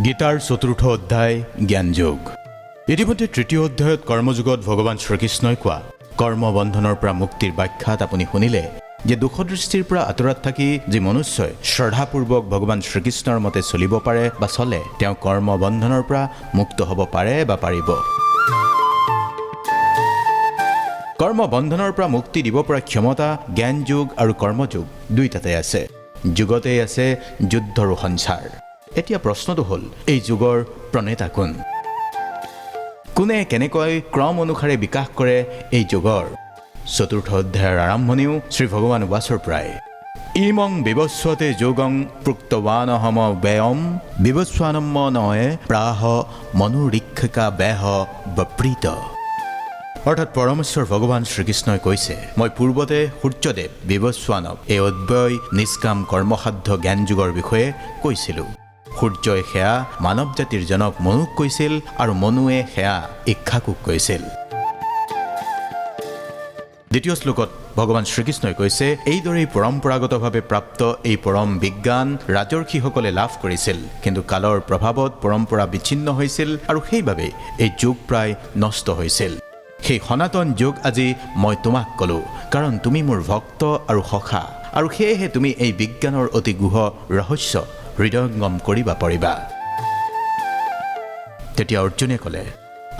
গীতাৰ চতুৰ্থ অধ্যায় জ্ঞানযোগ। ইতিমধ্যে তৃতীয় অধ্যায়ত কৰ্মযোগত ভগৱান শ্ৰীকৃষ্ণই কোৱা কৰ্মবন্ধনৰ পৰা মুক্তিৰ ব্যাখ্যাত আপুনি শুনিলে যে দুখদৃষ্টিৰ পৰা আঁতৰত থাকি যি মনুষ্যই শ্ৰদ্ধাপূৰ্বক ভগৱান শ্ৰীকৃষ্ণৰ মতে চলিব পাৰে বা চলে তেওঁ কৰ্মবন্ধনৰ পৰা মুক্ত হ'ব পাৰে বা পাৰিব। কৰ্মবন্ধনৰ পৰা মুক্তি দিব পৰা ক্ষমতা জ্ঞানযোগ আৰু কৰ্মযোগ দুইটাতে আছে। যুগতেই আছে যুদ্ধৰো সঞ্চাৰ। এতিয়া প্ৰশ্নটো হ'ল এই যুগৰ প্ৰণেতা কোন? কোনে কেনেকৈ ক্ৰম অনুসাৰে বিকাশ কৰে এই যুগৰ? চতুৰ্থ অধ্যায়ৰ আৰম্ভণিও শ্ৰী ভগৱান বাছৰ প্ৰায় ইমং বিবস্বতে যোগং প্ৰোক্তৱানহম ব্যয়ম বিবস্বানম নয়ে প্ৰাহ মনোৰীক্ষিকা বেহ বপ্ৰীত। অৰ্থাৎ পৰমেশ্বৰ ভগৱান শ্ৰীকৃষ্ণই কৈছে, মই পূৰ্বতে সূৰ্যদেৱ বিবস্বানক এই অব্যয় নিষ্কাম কৰ্মসাধ্য জ্ঞানযোগৰ বিষয়ে কৈছিলোঁ। সূৰ্যই সেয়া মানৱ জাতিৰ জনক মনুক কৈছিল আৰু মনুৱে সেয়া ইক্ষাকুক কৈছিল। দ্বিতীয় শ্লোকত ভগৱান শ্ৰীকৃষ্ণই কৈছে, এইদৰেই পৰম্পৰাগতভাৱে প্ৰাপ্ত এই পৰম বিজ্ঞান ৰাজৰ্ষিসকলে লাভ কৰিছিল, কিন্তু কালৰ প্ৰভাৱত পৰম্পৰা বিচ্ছিন্ন হৈছিল আৰু সেইবাবে এই যুগ প্ৰায় নষ্ট হৈছিল। সেই সনাতন যুগ আজি মই তোমাক ক'লোঁ, কাৰণ তুমি মোৰ ভক্ত আৰু সখা, আৰু সেয়েহে তুমি এই বিজ্ঞানৰ অতি গুহ ৰহস্য হৃদয়ংগম কৰিবা পাৰিবা। তেতিয়া অৰ্জুনে ক'লে,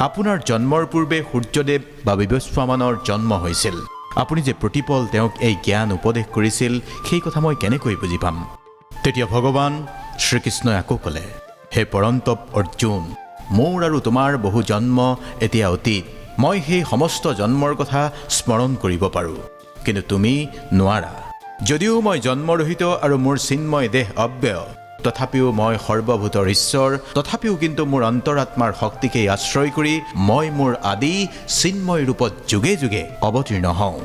আপোনাৰ জন্মৰ পূৰ্বে সূৰ্যদেৱ বা বিবস্বানৰ জন্ম হৈছিল। আপুনি যে প্ৰতিপল তেওঁক এই জ্ঞান উপদেশ কৰিছিল সেই কথা মই কেনেকৈ বুজি পাম? তেতিয়া ভগৱান শ্ৰীকৃষ্ণই আকৌ ক'লে, হে পৰন্তপ অৰ্জুন, মোৰ আৰু তোমাৰ বহু জন্ম এতিয়া অতীত। মই সেই সমস্ত জন্মৰ কথা স্মৰণ কৰিব পাৰোঁ, কিন্তু তুমি নোৱাৰা। যদিও মই জন্মৰহিত আৰু মোৰ চিন্ময় দেহ অব্যয়, তথাপিও মই সৰ্বভূতৰ ঈশ্বৰ, তথাপিও কিন্তু মোৰ অন্তৰাত্মাৰ শক্তিকেই আশ্ৰয় কৰি মই মোৰ আদি চিন্ময় ৰূপত যুগে যুগে অৱতীৰ্ণ হওঁ।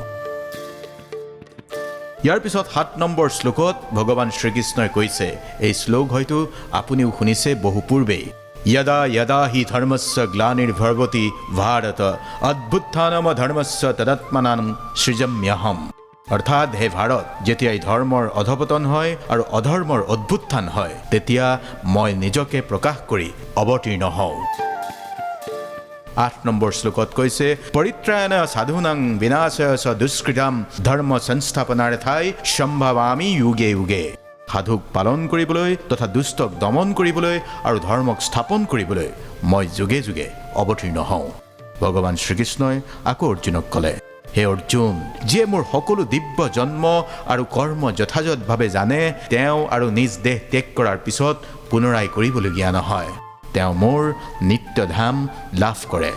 ইয়াৰ পিছত 7 নম্বৰ শ্লোকত ভগৱান শ্ৰীকৃষ্ণই কৈছে, এই শ্লোক হয়তো আপুনিও শুনিছে বহু পূৰ্বেই, यदा यदा हि धर्मस्य ग्लानिर्भवति भारत अद्भुत्थानम धर्मस्य तदात्मनां सृजाम्यहम्। অৰ্থাৎ হে ভাৰত, যেতিয়াই ধৰ্মৰ অধপতন হয় আৰু অধৰ্মৰ অভ্যুত্থান হয় তেতিয়া মই নিজকে প্ৰকাশ কৰি অৱতীৰ্ণ হওঁ। 8 নম্বৰ শ্লোকত কৈছে, পৰিত্ৰায়ণ সাধুনাং বিনাশায় চ দুষ্কৃতাম ধৰ্ম সংস্থাপনাৰ্থায় সম্ভৱামি যুগে যুগে। সাধুক পালন কৰিবলৈ তথা দুষ্টক দমন কৰিবলৈ আৰু ধৰ্মক স্থাপন কৰিবলৈ মই যুগে যুগে অৱতীৰ্ণ হওঁ। ভগৱান শ্ৰীকৃষ্ণই আকৌ অৰ্জুনক ক'লে, হে অৰ্জুন, যিয়ে মোৰ সকলো দিব্য জন্ম আৰু কৰ্ম যথাযথভাৱে জানে, তেওঁ আৰু নিজ দেহ ত্যাগ কৰাৰ পিছত পুনৰাই কৰিবলগীয়া নহয়। তেওঁ মোৰ নিত্যধাম লাভ কৰে।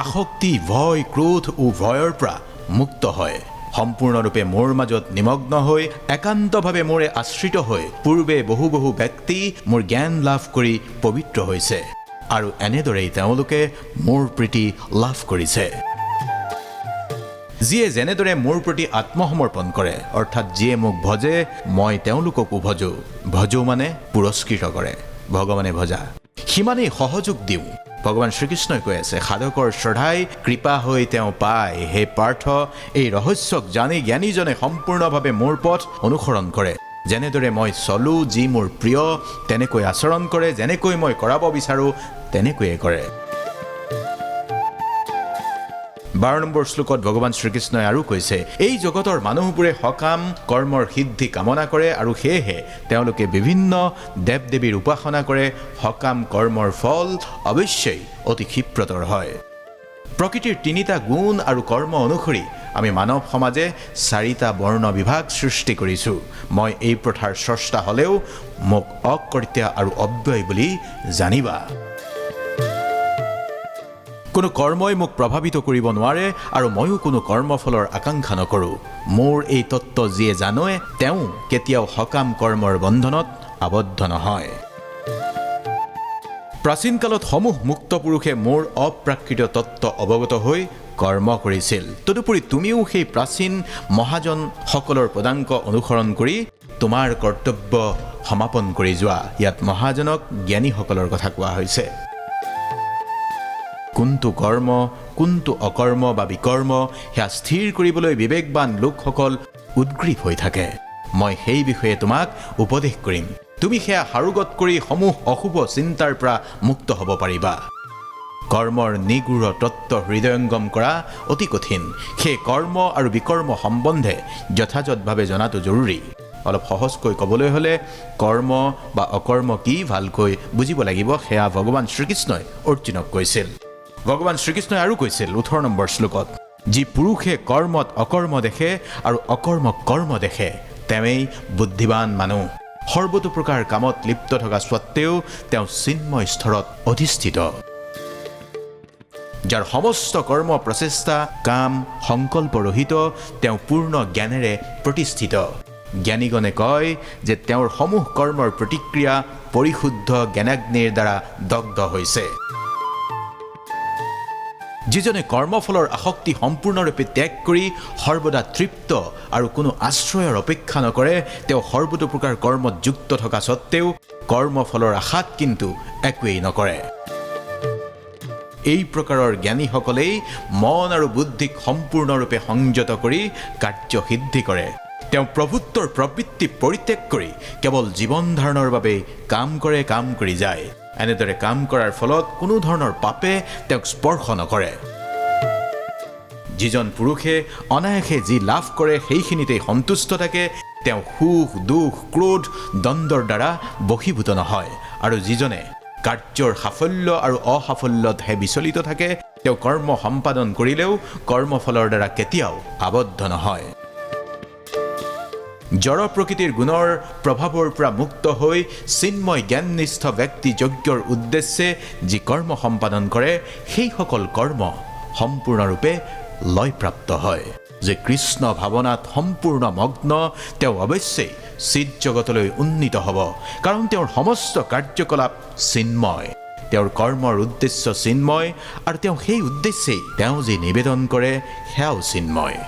আসক্তি, ভয়, ক্ৰোধ ও ভয়ৰ পৰা মুক্ত হয়। সম্পূৰ্ণৰূপে মোৰ মাজত নিমগ্ন হৈ একান্তভাৱে মোৰে আশ্ৰিত হৈ পূৰ্বে বহু বহু ব্যক্তি মোৰ জ্ঞান লাভ কৰি পবিত্ৰ হৈছে, আৰু এনেদৰেই তেওঁলোকে মোৰ প্ৰীতি লাভ কৰিছে। যিয়ে যেনেদৰে মোৰ প্ৰতি আত্মসমৰ্পণ কৰে, অৰ্থাৎ যিয়ে মোক ভজে মই তেওঁলোককো ভজো। ভজো মানে পুৰস্কৃত কৰে, ভগৱানে ভজা, সিমানেই সহযোগ দিওঁ। ভগৱান শ্ৰীকৃষ্ণই কৈ আছে, সাধকৰ শ্ৰদ্ধাই কৃপা হৈ তেওঁ পায়। হে পাৰ্থ, এই ৰহস্যক জানি জ্ঞানীজনে সম্পূৰ্ণভাৱে মোৰ পথ অনুসৰণ কৰে। যেনেদৰে মই চলোঁ, যি মোৰ প্ৰিয় তেনেকৈ আচৰণ কৰে, যেনেকৈ মই কৰাব বিচাৰোঁ তেনেকৈয়ে কৰে। 12 নম্বৰ শ্লোকত ভগৱান শ্ৰীকৃষ্ণই আৰু কৈছে, এই জগতৰ মানুহবোৰে সকাম কৰ্মৰ সিদ্ধি কামনা কৰে আৰু সেয়েহে তেওঁলোকে বিভিন্ন দেৱ দেৱীৰ উপাসনা কৰে। সকাম কৰ্মৰ ফল অৱশ্যেই অতি ক্ষিপ্ৰতৰ হয়। প্ৰকৃতিৰ 3টা গুণ আৰু কৰ্ম অনুসৰি আমি মানৱ সমাজে 4টা বৰ্ণ বিভাগ সৃষ্টি কৰিছোঁ। মই এই প্ৰথাৰ স্ৰষ্টা হ'লেও মোক অকৰ্ত্য আৰু অব্যয় বুলি জানিবা। কোনো কৰ্মই মোক প্ৰভাৱিত কৰিব নোৱাৰে আৰু ময়ো কোনো কৰ্মফলৰ আকাংক্ষা নকৰোঁ। মোৰ এই তত্ত্ব যিয়ে জানে তেওঁ কেতিয়াও সকাম কৰ্মৰ বন্ধনত আবদ্ধ নহয়। প্ৰাচীন কালত সমূহ মুক্ত পুৰুষে মোৰ অপ্ৰাকৃত তত্ত্ব অৱগত হৈ কৰ্ম কৰিছিল। তদুপৰি তুমিও সেই প্ৰাচীন মহাজনসকলৰ পদাংক অনুসৰণ কৰি তোমাৰ কৰ্তব্য সমাপন কৰি যোৱা। ইয়াত মহাজনক জ্ঞানীসকলৰ কথা কোৱা হৈছে। কোনটো কৰ্ম কোনটো অকৰ্ম বা বিকৰ্ম সেয়া স্থিৰ কৰিবলৈ বিবেকবান লোকসকল উদ্গ্ৰীৱ হৈ থাকে। মই সেই বিষয়ে তোমাক উপদেশ কৰিম। তুমি সেয়া হাৰুগত কৰি সমূহ অশুভ চিন্তাৰ পৰা মুক্ত হ'ব পাৰিবা। কৰ্মৰ নিগূঢ় তত্ত্ব হৃদয়ংগম কৰা অতি কঠিন। সেই কৰ্ম আৰু বিকৰ্ম সম্বন্ধে যথাযথভাৱে জনাটো জৰুৰী। অলপ সহজকৈ ক'বলৈ হ'লে কৰ্ম বা অকৰ্ম কি ভালকৈ বুজিব লাগিব। সেয়া ভগৱান শ্ৰীকৃষ্ণই অৰ্জুনক কৈছিল। ভগৱান শ্ৰীকৃষ্ণই আৰু কৈছিল 18 নম্বৰ শ্লোকত, যি পুৰুষে কৰ্মত অকৰ্ম দেখে আৰু অকৰ্মক কৰ্ম দেখে তেৱেই বুদ্ধিবান মানুহ। সৰ্বতো প্ৰকাৰ কামত লিপ্ত থকা স্বত্তেও তেওঁ চিন্ময় স্তৰত অধিষ্ঠিত। যাৰ সমস্ত কৰ্ম প্ৰচেষ্টা কাম সংকল্প ৰহিত, তেওঁ পূৰ্ণ জ্ঞানেৰে প্ৰতিষ্ঠিত। জ্ঞানীগণে কয় যে তেওঁৰ সমূহ কৰ্মৰ প্ৰতিক্ৰিয়া পৰিশুদ্ধ জ্ঞানাগ্নিৰ দ্বাৰা দগ্ধ হৈছে। যিজনে কৰ্মফলৰ আসক্তি সম্পূৰ্ণৰূপে ত্যাগ কৰি সৰ্বদা তৃপ্ত আৰু কোনো আশ্ৰয়ৰ অপেক্ষা নকৰে, তেওঁ সৰ্বতো প্ৰকাৰ কৰ্মত যুক্ত থকা স্বত্তেও কৰ্মফলৰ আশাত কিন্তু একোৱেই নকৰে। এই প্ৰকাৰৰ জ্ঞানীসকলেই মন আৰু বুদ্ধিক সম্পূৰ্ণৰূপে সংযত কৰি কাৰ্য সিদ্ধি কৰে। তেওঁ প্ৰভুত্বৰ প্ৰবৃত্তি পৰিত্যাগ কৰি কেৱল জীৱন ধাৰণৰ বাবে কাম কৰি যায়। এনেদৰে কাম কৰাৰ ফলত কোনো ধৰণৰ পাপে তেওঁক স্পৰ্শ নকৰে। যিজন পুৰুষে অনায়াসে যি লাভ কৰে সেইখিনিতেই সন্তুষ্ট থাকে, তেওঁ সুখ দুখ ক্ৰোধ দ্বন্দ্বৰ দ্বাৰা বশীভূত নহয়। আৰু যিজনে কাৰ্যৰ সাফল্য আৰু অসাফল্যতহে বিচলিত থাকে, তেওঁ কৰ্ম সম্পাদন কৰিলেও কৰ্মফলৰ দ্বাৰা কেতিয়াও আবদ্ধ নহয়। জড় প্ৰকৃতিৰ গুণৰ প্ৰভাৱৰ পৰা মুক্ত হৈ চিন্ময় জ্ঞাননিষ্ঠ ব্যক্তি যজ্ঞৰ উদ্দেশ্যে যি কৰ্ম সম্পাদন কৰে, সেইসকল কৰ্ম সম্পূৰ্ণৰূপে লয়প্ৰাপ্ত হয়। যে কৃষ্ণ ভাৱনাত সম্পূৰ্ণ মগ্ন, তেওঁ অৱশ্যেই চিৎ জগতলৈ উন্নীত হ'ব, কাৰণ তেওঁৰ সমস্ত কাৰ্যকলাপ চিন্ময়। তেওঁৰ কৰ্মৰ উদ্দেশ্য চিন্ময়, আৰু তেওঁ সেই উদ্দেশ্যেই তেওঁ যি নিবেদন কৰে সেয়াও চিন্ময়।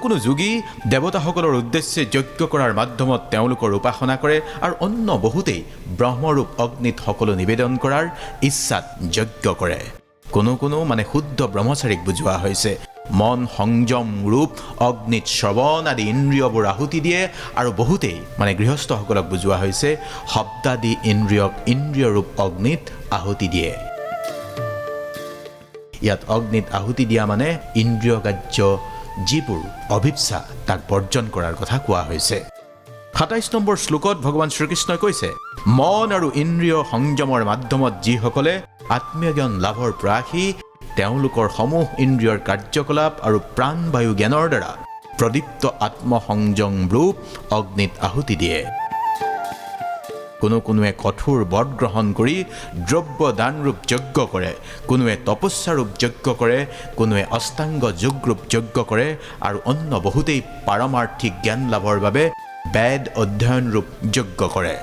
কোনো যোগী দেৱতাসকলৰ উদ্দেশ্যে যজ্ঞ কৰাৰ মাধ্যমত তেওঁলোকৰ উপাসনা কৰে, আৰু অন্য বহুতেই ব্ৰহ্মৰূপ অগ্নিত সকলো নিবেদন কৰাৰ ইচ্ছাত যজ্ঞ কৰে। কোনো মানে শুদ্ধ ব্ৰহ্মচাৰীক বুজোৱা হৈছে। মন সংযম ৰূপ অগ্নিত শ্ৰৱণ আদি ইন্দ্ৰিয়বোৰ আহুতি দিয়ে, আৰু বহুতেই মানে গৃহস্থসকলক বুজোৱা হৈছে শব্দাদি ইন্দ্ৰিয়ক ইন্দ্ৰিয়ৰূপ অগ্নিত আহুতি দিয়ে। ইয়াত অগ্নিত আহুতি দিয়া মানে ইন্দ্ৰিয় কাৰ্য যিবোৰ অভিপ্সা তাক বৰ্জন কৰাৰ কথা কোৱা হৈছে। 27 নম্বৰ শ্লোকত ভগৱান শ্ৰীকৃষ্ণই কৈছে, মন আৰু ইন্দ্ৰিয় সংযমৰ মাধ্যমত যিসকলে আত্মীয় জ্ঞান লাভৰ প্ৰয়াসী, তেওঁলোকৰ সমূহ ইন্দ্ৰিয়ৰ কাৰ্যকলাপ আৰু প্ৰাণবায়ু জ্ঞানৰ দ্বাৰা প্ৰদীপ্ত আত্মসংযম ৰূপ অগ্নিত আহুতি দিয়ে। কোনোৱে কঠোৰ বধ গ্ৰহণ কৰি দ্ৰব্য দানৰূপ যজ্ঞ কৰে, কোনোৱে তপস্যাৰূপ যজ্ঞ কৰে, কোনোৱে অষ্টাংগ যোগৰূপ যজ্ঞ কৰে, আৰু অন্য বহুতেই পাৰমাৰ্থিক জ্ঞান লাভৰ বাবে বেদ অধ্যয়নৰূপ যজ্ঞ কৰে।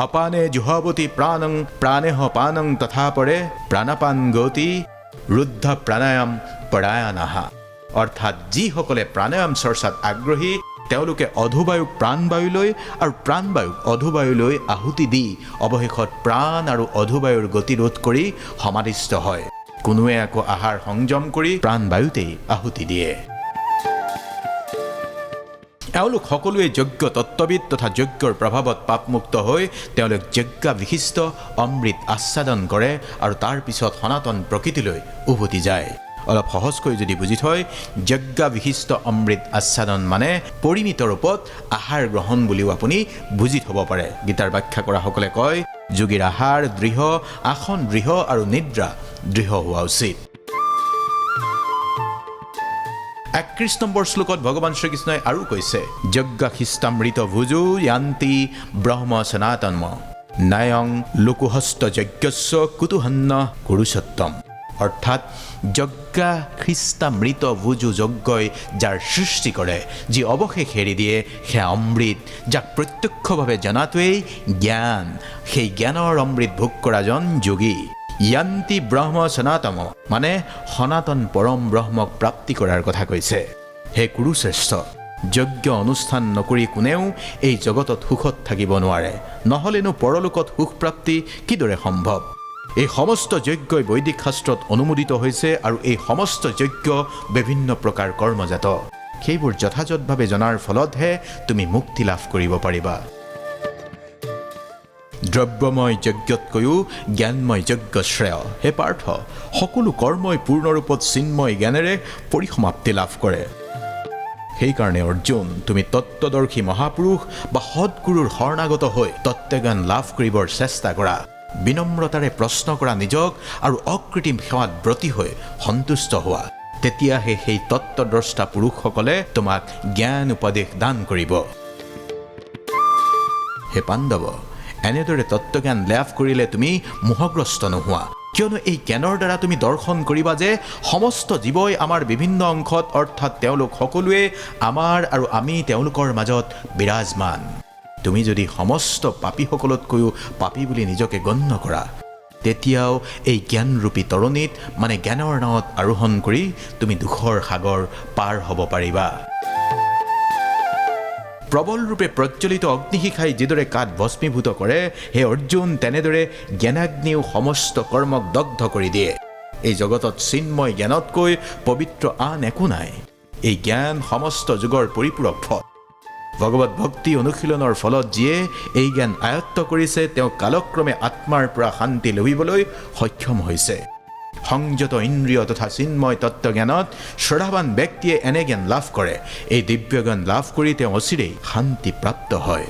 অপানে জুহবতী প্ৰাণং প্ৰাণেহ পানং তথা পৰে প্ৰাণাপান গতি ৰুদ্ধ প্ৰাণায়াম পৰায়ণাহা। অৰ্থাৎ যিসকলে প্ৰাণায়াম চৰ্চাত আগ্ৰহী, তেওঁলোকে অধুবায়ুক প্ৰাণবায়ুলৈ আৰু প্ৰাণবায়ুক অধুবায়ুলৈ আহুতি দি অৱশেষত প্ৰাণ আৰু অধুবায়ুৰ গতিৰোধ কৰি সমাধিস্থ হয়। কোনোৱে আকৌ আহাৰ সংযম কৰি প্ৰাণবায়ুতেই আহুতি দিয়ে। এওঁলোক সকলোৱে যজ্ঞ তত্ত্ববিদ তথা যজ্ঞৰ প্ৰভাৱত পাপমুক্ত হৈ তেওঁলোক যজ্ঞাভিষিষ্ট অমৃত আস্বাদন কৰে, আৰু তাৰ পিছত সনাতন প্ৰকৃতিলৈ উভতি যায়। অলপ সহজকৈ যদি বুজি থয়, যজ্ঞাভিষিষ্ট অমৃত আস্বাদন মানে পৰিমিত ৰূপত আহাৰ গ্ৰহণ বুলিও আপুনি বুজি থ'ব পাৰে। গীতাৰ ব্যাখ্যা কৰাসকলে কয়, যোগীৰ আহাৰ দৃঢ়, আসন দৃঢ় আৰু নিদ্ৰা দৃঢ় হোৱা উচিত। 31 নম্বৰ শ্লোকত ভগৱান শ্ৰীকৃষ্ণই আৰু কৈছে, যজ্ঞাখিষ্টামৃত ভুজো য়ান্তি ব্ৰহ্ম সনাতনম নায়ং লোকহস্ত যজ্ঞস্য কুতুহন্ন কুৰুষোত্তম। অৰ্থাৎ যজ্ঞাখিষ্টামৃত ভুজু যজ্ঞই যাৰ সৃষ্টি কৰে, যি অৱশেষ এৰি দিয়ে সেয়া অমৃত, যাক প্ৰত্যক্ষভাৱে জনাটোৱেই জ্ঞান। সেই জ্ঞানৰ অমৃত ভোগ কৰাজন যোগী। য়ান্তি ব্ৰহ্ম সনাতম মানে সনাতন পৰম ব্ৰহ্মক প্ৰাপ্তি কৰাৰ কথা কৈছে। হে কুৰুশ্ৰেষ্ঠ, যজ্ঞ অনুষ্ঠান নকৰি কোনেও এই জগতত সুখত থাকিব নোৱাৰে, নহ'লেনো পৰলোকত সুখ প্ৰাপ্তি কিদৰে সম্ভৱ? এই সমস্ত যজ্ঞই বৈদিক শাস্ত্ৰত অনুমোদিত হৈছে, আৰু এই সমস্ত যজ্ঞ বিভিন্ন প্ৰকাৰ কৰ্মজাত। সেইবোৰ যথাযথভাৱে জনাৰ ফলতহে তুমি মুক্তি লাভ কৰিব পাৰিবা। দ্ৰব্যময় যজ্ঞতকৈও জ্ঞানময় যজ্ঞ শ্ৰেয়। হে পাৰ্থ, সকলো কৰ্মই পূৰ্ণৰূপত চিন্ময় জ্ঞানেৰে পৰিসমাপ্তি লাভ কৰে। সেইকাৰণে অৰ্জুন, তুমি তত্ত্বদৰ্শী মহাপুৰুষ বা সৎগুৰুৰ শৰণাগত হৈ তত্ত্বজ্ঞান লাভ কৰিবৰ চেষ্টা কৰা। বিনম্ৰতাৰে প্ৰশ্ন কৰা নিজক আৰু অকৃত্ৰিম সেৱাত ব্ৰতী হৈ সন্তুষ্ট হোৱা। তেতিয়াহে সেই তত্ত্বদ্ৰষ্টা পুৰুষসকলে তোমাক জ্ঞান উপদেশ দান কৰিব। হে পাণ্ডৱ, এনেদৰে তত্ত্বজ্ঞান লাভ কৰিলে তুমি মোহগ্ৰস্ত নোহোৱা, কিয়নো এই জ্ঞানৰ দ্বাৰা তুমি দৰ্শন কৰিবা যে সমস্ত জীৱই আমাৰ বিভিন্ন অংশত, অৰ্থাৎ তেওঁলোক সকলোৱে আমাৰ আৰু আমি তেওঁলোকৰ মাজত বিৰাজমান। তুমি যদি সমস্ত পাপীসকলতকৈও পাপী বুলি নিজকে গণ্য কৰা, তেতিয়াও এই জ্ঞানৰূপী তৰণীত মানে জ্ঞানৰ নাৱত আৰোহণ কৰি তুমি দুখৰ সাগৰ পাৰ হ'ব পাৰিবা। প্ৰবল ৰূপে প্ৰজ্বলিত অগ্নিশিখাই যিদৰে কাঠ ভস্মীভূত কৰে, হে অৰ্জুন, তেনেদৰে জ্ঞানাগ্নিও সমস্ত কৰ্মক দগ্ধ কৰি দিয়ে। এই জগতত চিন্ময় জ্ঞানতকৈ পবিত্ৰ আন একো নাই। এই জ্ঞান সমস্ত যুগৰ পৰিপূৰক ফল। ভগৱত ভক্তি অনুশীলনৰ ফলত যিয়ে এই জ্ঞান আয়ত্ত কৰিছে, তেওঁ কালক্ৰমে আত্মাৰ পৰা শান্তি লভিবলৈ সক্ষম হৈছে। সংযত ইন্দ্ৰিয় তথা চিন্ময় তত্ত্বজ্ঞানত শ্ৰদ্ধাৱান ব্যক্তিয়ে এনে জ্ঞান লাভ কৰে। এই দিব্য জ্ঞান লাভ কৰি তেওঁ অচিৰেই শান্তি প্ৰাপ্ত হয়।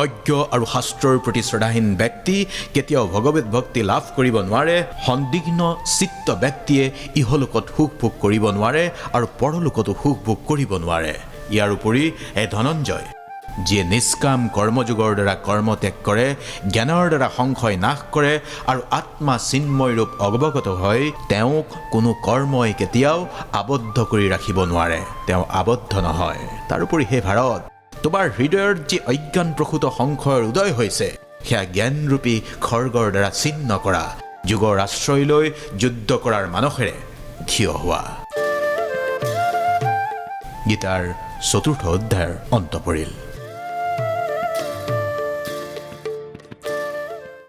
অজ্ঞ আৰু শাস্ত্ৰৰ প্ৰতি শ্ৰদ্ধাহীন ব্যক্তি কেতিয়াও ভগৱত ভক্তি লাভ কৰিব নোৱাৰে। সন্দিগ্ধ চিত্ত ব্যক্তিয়ে ইহলোকত সুখ ভোগ কৰিব নোৱাৰে আৰু পৰলোকতো সুখ ভোগ কৰিব নোৱাৰে। ইয়াৰ উপৰি ধনঞ্জয়, যিয়ে নিষ্কাম কৰ্মযোগৰ দ্বাৰা কৰ্ম ত্যাগ কৰে, জ্ঞানৰ দ্বাৰা সংশয় নাশ কৰে আৰু আত্মা চিন্ময় ৰূপ অৱগত হয়, তেওঁক কোনো কৰ্মই কেতিয়াও আবদ্ধ কৰি ৰাখিব নোৱাৰে। তেওঁ আবদ্ধ নহয়। তাৰোপৰি হে ভাৰত, তোমাৰ হৃদয়ত যি অজ্ঞান প্ৰসূত সংশয়ৰ উদয় হৈছে, সেয়া জ্ঞানৰূপী খৰ্গৰ দ্বাৰা ছিন্ন কৰা। যুগৰ আশ্ৰয় লৈ যুদ্ধ কৰাৰ মানসেৰে থিয় হোৱা। গীতাৰ ৪ৰ্থ অধ্যায়ৰ অন্ত পৰিল।